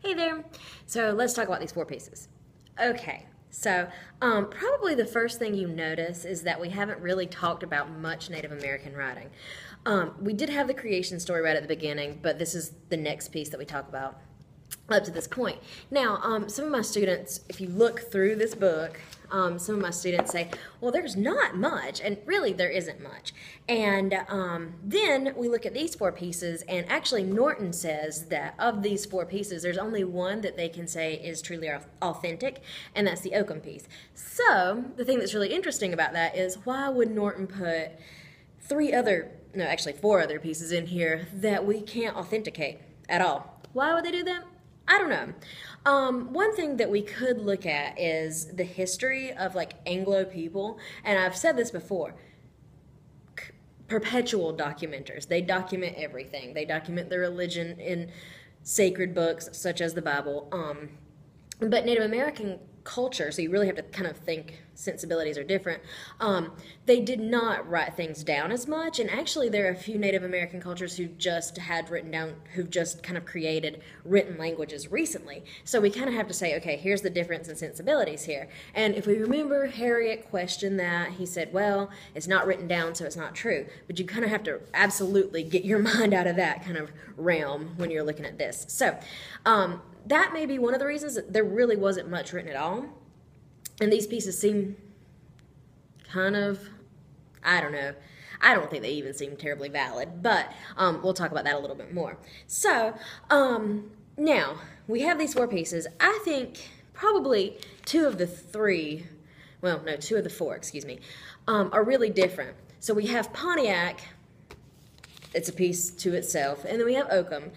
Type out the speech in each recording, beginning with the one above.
Hey there. So let's talk about these four pieces. Okay, so probably the first thing you notice is that we haven't really talked about much Native American writing. We did have the creation story right at the beginning, but this is the next piece that we talk about up to this point. Now, some of my students, if you look through this book, some of my students say, well, there's not much, and really there isn't much. And then we look at these four pieces, and actually Norton says that of these four pieces, there's only one that they can say is truly authentic, and that's the Occum piece. So the thing that's really interesting about that is, why would Norton put four other pieces in here that we can't authenticate at all? Why would they do that? I don't know. One thing that we could look at is the history of like Anglo people, and I've said this before, perpetual documenters. They document everything. They document their religion in sacred books such as the Bible. But Native American culture, so you really have to kind of think sensibilities are different, they did not write things down as much, and actually there are a few Native American cultures who just had written down, who've just kind of created written languages recently. So we kind of have to say, okay, here's the difference in sensibilities here. And if we remember, Harriet questioned that. He said, well, it's not written down, so it's not true. But you kind of have to absolutely get your mind out of that kind of realm when you're looking at this. So that may be one of the reasons that there really wasn't much written at all. And these pieces seem kind of, I don't know. I don't think they even seem terribly valid, but we'll talk about that a little bit more. So now we have these four pieces. I think probably two of the four, are really different. So we have Pontiac, it's a piece to itself, and then we have Occum.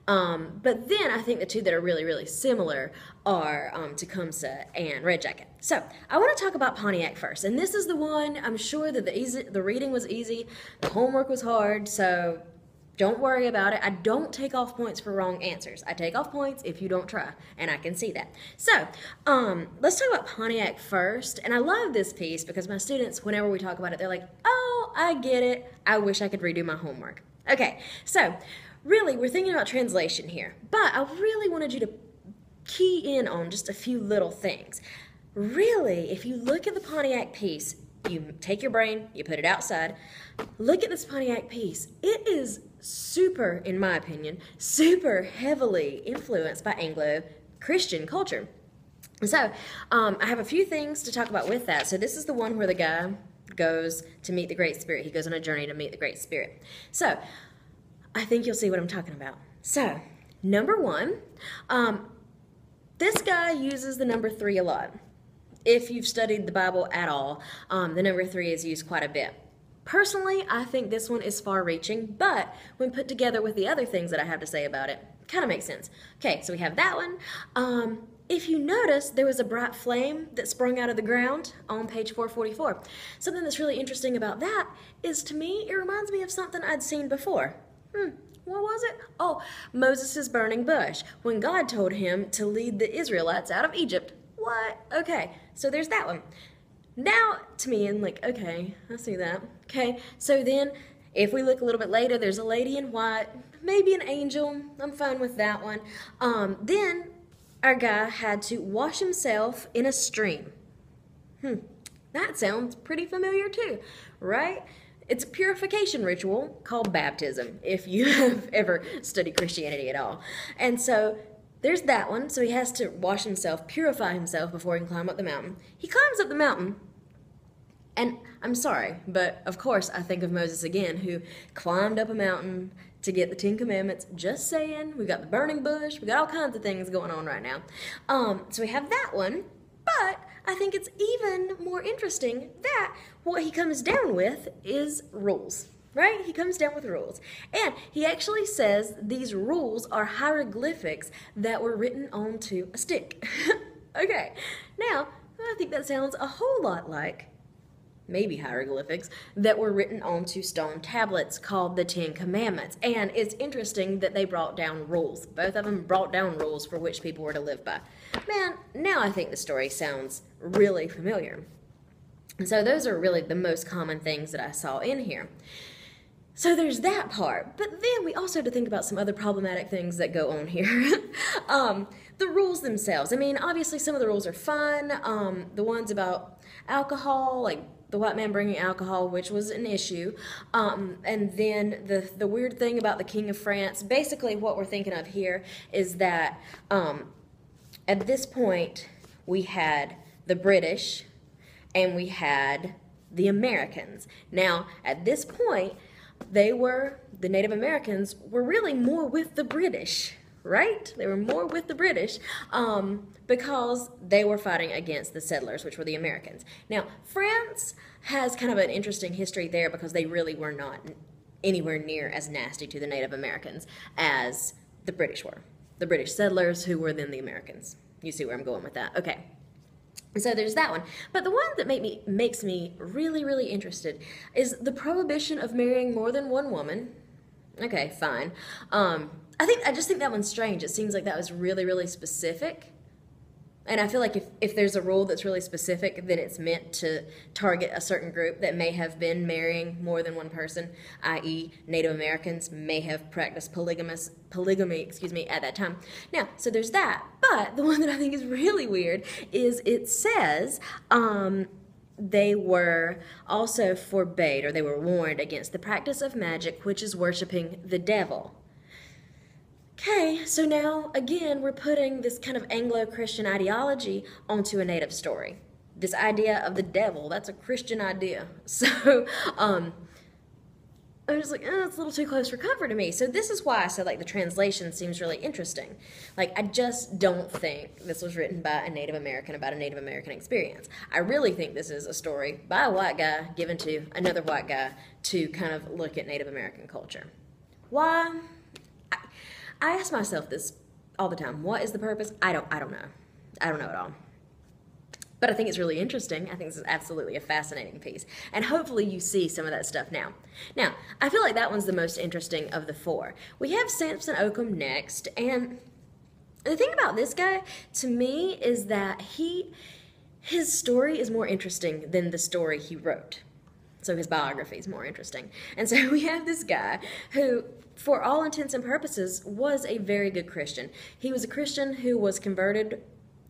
But then I think the two that are really, really similar are Tecumseh and Red Jacket. So I want to talk about Pontiac first, and this is the one. I'm sure that the reading was easy, the homework was hard, so don't worry about it. I don't take off points for wrong answers. I take off points if you don't try, and I can see that. So let's talk about Pontiac first, and I love this piece because my students, whenever we talk about it, they're like, oh, I get it. I wish I could redo my homework. Okay, so really, we're thinking about translation here, but I really wanted you to key in on just a few little things. Really, if you look at the Pontiac piece, you take your brain, you put it outside, look at this Pontiac piece. It is super, in my opinion, super heavily influenced by Anglo-Christian culture. So, I have a few things to talk about with that. So this is the one where the guy goes to meet the Great Spirit. He goes on a journey to meet the Great Spirit. So I think you'll see what I'm talking about. So, number one, this guy uses the number 3 a lot. If you've studied the Bible at all, the number 3 is used quite a bit. Personally, I think this one is far-reaching, but when put together with the other things that I have to say about it, kind of makes sense. Okay, so we have that one. If you notice, there was a bright flame that sprung out of the ground on page 444. Something that's really interesting about that is, to me, it reminds me of something I'd seen before. What was it? Oh, Moses' burning bush, when God told him to lead the Israelites out of Egypt. What? Okay, so there's that one. Now, to me, I'm like, okay, I see that. Okay, so then, if we look a little bit later, there's a lady in white, maybe an angel. I'm fine with that one. Then, our guy had to wash himself in a stream. That sounds pretty familiar too, right? It's a purification ritual called baptism, if you have ever studied Christianity at all. And so there's that one. So he has to wash himself, purify himself before he can climb up the mountain. He climbs up the mountain, and I'm sorry, but of course I think of Moses again, who climbed up a mountain to get the 10 Commandments. Just saying, we got the burning bush, we got all kinds of things going on right now. So we have that one, but I think it's even more interesting that what he comes down with is rules, right? He comes down with rules. And he actually says these rules are hieroglyphics that were written onto a stick. Okay, now, I think that sounds a whole lot like maybe hieroglyphics that were written onto stone tablets called the 10 Commandments. And it's interesting that they brought down rules. Both of them brought down rules for which people were to live by. Man, now I think the story sounds really familiar. So those are really the most common things that I saw in here. So there's that part. But then we also have to think about some other problematic things that go on here. The rules themselves. I mean, obviously some of the rules are fun. The ones about alcohol, like the white man bringing alcohol, which was an issue. And then the weird thing about the King of France. Basically what we're thinking of here is that at this point we had the British and we had the Americans. Now, at this point, the Native Americans were really more with the British, right? They were more with the British because they were fighting against the settlers, which were the Americans. Now, France has kind of an interesting history there because they really were not anywhere near as nasty to the Native Americans as the British were. The British settlers who were then the Americans. You see where I'm going with that? Okay. So there's that one. But the one that makes me really, really interested is the prohibition of marrying more than one woman. Okay, fine. I just think that one's strange. It seems like that was really, really specific. And I feel like if there's a rule that's really specific, then it's meant to target a certain group that may have been marrying more than one person, i.e. Native Americans may have practiced polygamy, at that time. Now, so there's that. But the one that I think is really weird is it says they were also forbade, or they were warned against the practice of magic, which is worshiping the devil. Okay, so now, again, we're putting this kind of Anglo-Christian ideology onto a Native story. This idea of the devil, that's a Christian idea. So, I was like, it's a little too close for comfort to me. So this is why I said, like, the translation seems really interesting. Like, I just don't think this was written by a Native American about a Native American experience. I really think this is a story by a white guy given to another white guy to kind of look at Native American culture. Why? I ask myself this all the time. What is the purpose? I don't know. I don't know at all. But I think it's really interesting. I think this is absolutely a fascinating piece. And hopefully you see some of that stuff now. Now, I feel like that one's the most interesting of the four. We have Samson Occum next. And the thing about this guy, to me, is that his story is more interesting than the story he wrote. So his biography is more interesting. And so we have this guy who, for all intents and purposes, was a very good Christian. He was a Christian who was converted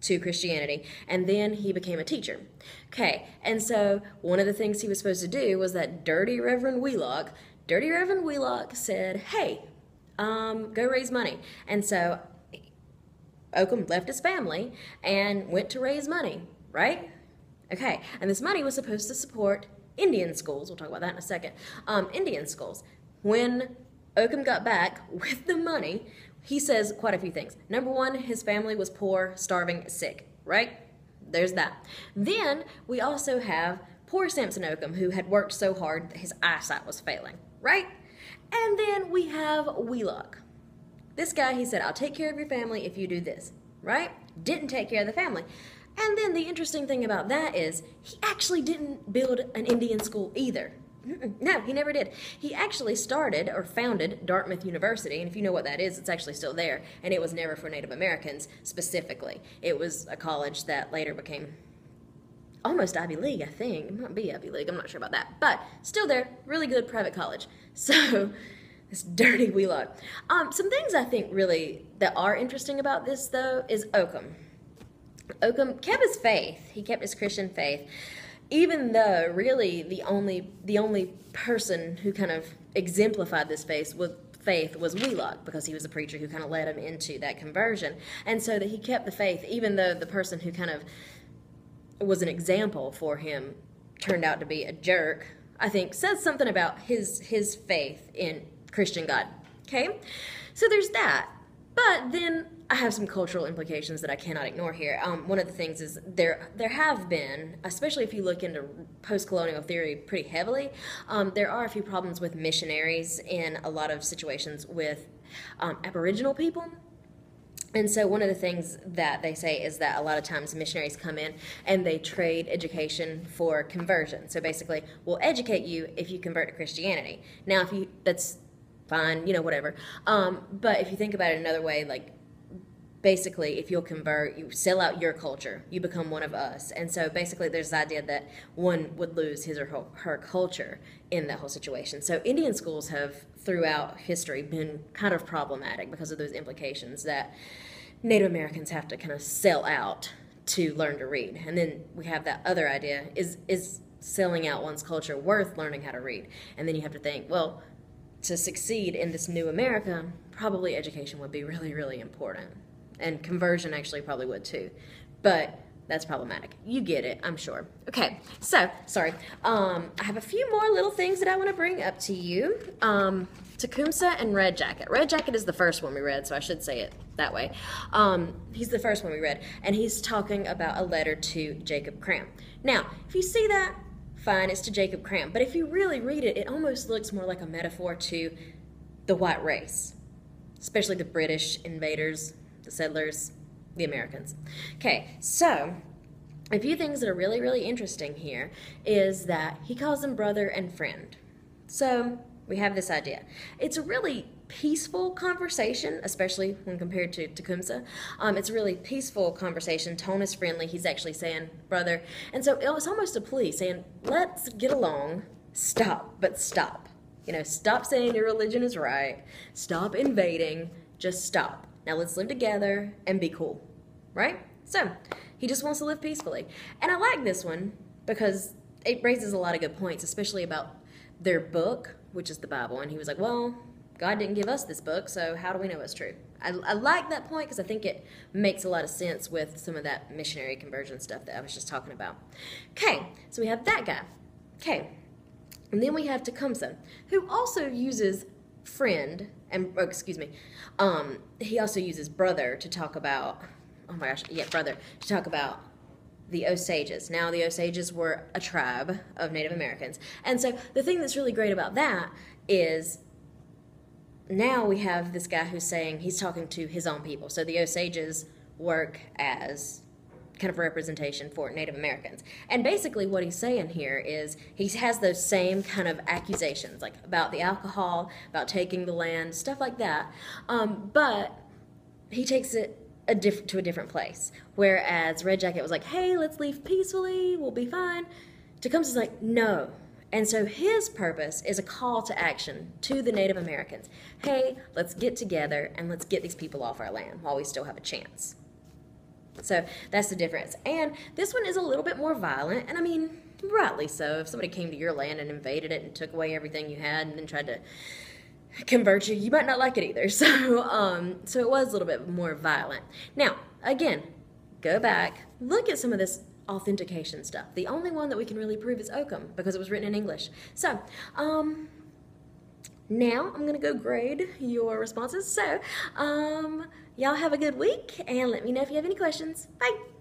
to Christianity, and then he became a teacher. Okay, and so one of the things he was supposed to do was that dirty Reverend Wheelock said, hey, go raise money. And so Occum left his family and went to raise money, right? Okay, and this money was supposed to support Indian schools. We'll talk about that in a second. Indian schools. When Occum got back with the money, he says quite a few things. Number one, his family was poor, starving, sick, right? There's that. Then we also have poor Samson Occum, who had worked so hard that his eyesight was failing, right? And then we have Wheelock. This guy, he said, I'll take care of your family if you do this, right? Didn't take care of the family. And then the interesting thing about that is he actually didn't build an Indian school either. No, he never did. He actually started or founded Dartmouth University, and if you know what that is, it's actually still there, and it was never for Native Americans specifically. It was a college that later became almost Ivy League, I think. It might be Ivy League, I'm not sure about that. But still there, really good private college. So, this dirty Wheelock. Some things I think really that are interesting about this, though, is Occum. Occum kept his faith. He kept his Christian faith, even though really the only person who kind of exemplified this faith was Wheelock, because he was a preacher who kind of led him into that conversion. And so that he kept the faith, even though the person who kind of was an example for him turned out to be a jerk, I think says something about his faith in Christian God. Okay? So there's that. But then I have some cultural implications that I cannot ignore here. One of the things is there have been, especially if you look into post-colonial theory pretty heavily, there are a few problems with missionaries in a lot of situations with Aboriginal people. And so one of the things that they say is that a lot of times missionaries come in and they trade education for conversion. So basically, we'll educate you if you convert to Christianity. Now, that's fine, whatever. But if you think about it another way, like, basically, if you'll convert, you sell out your culture, you become one of us. And so basically there's the idea that one would lose his or her culture in that whole situation. So Indian schools have, throughout history, been kind of problematic because of those implications that Native Americans have to kind of sell out to learn to read. And then we have that other idea, is selling out one's culture worth learning how to read? And then you have to think, well, to succeed in this new America, probably education would be really, really important. And conversion actually probably would too. But that's problematic. You get it, I'm sure. Okay, so, sorry. I have a few more little things that I want to bring up to you. Tecumseh and Red Jacket. Red Jacket is the first one we read, so I should say it that way. He's the first one we read, and he's talking about a letter to Jacob Cram. Now, if you see that, fine, it's to Jacob Cram. But if you really read it, it almost looks more like a metaphor to the white race, especially the British invaders, the settlers, the Americans. Okay, so a few things that are really, really interesting here is that he calls them brother and friend. So we have this idea. It's a really peaceful conversation, especially when compared to Tecumseh. It's a really peaceful conversation. Tone is friendly. He's actually saying brother. And so it was almost a plea saying, let's get along. Stop, but stop. You know, stop saying your religion is right. Stop invading. Just stop. Now let's live together and be cool, right? So he just wants to live peacefully. And I like this one because it raises a lot of good points, especially about their book, which is the Bible. And he was like, well, God didn't give us this book, so how do we know it's true? I like that point because I think it makes a lot of sense with some of that missionary conversion stuff that I was just talking about. Okay, so we have that guy. Okay, and then we have Tecumseh, who also uses friend, and he also uses brother to talk about, brother, to talk about the Osages. Now, the Osages were a tribe of Native Americans. And so the thing that's really great about that is now we have this guy who's saying he's talking to his own people. So the Osages work as kind of representation for Native Americans. And basically what he's saying here is he has those same kind of accusations, like about the alcohol, about taking the land, stuff like that. But he takes it to a different place. Whereas Red Jacket was like, hey, let's leave peacefully, we'll be fine. Tecumseh's like, no. And so his purpose is a call to action to the Native Americans. Hey, let's get together and let's get these people off our land while we still have a chance. So that's the difference. And this one is a little bit more violent, and I mean, rightly so. If somebody came to your land and invaded it and took away everything you had and then tried to convert you, you might not like it either. So it was a little bit more violent. Now, again, go back, look at some of this authentication stuff. The only one that we can really prove is Occum because it was written in English. So, now I'm going to go grade your responses. So, y'all have a good week and let me know if you have any questions. Bye!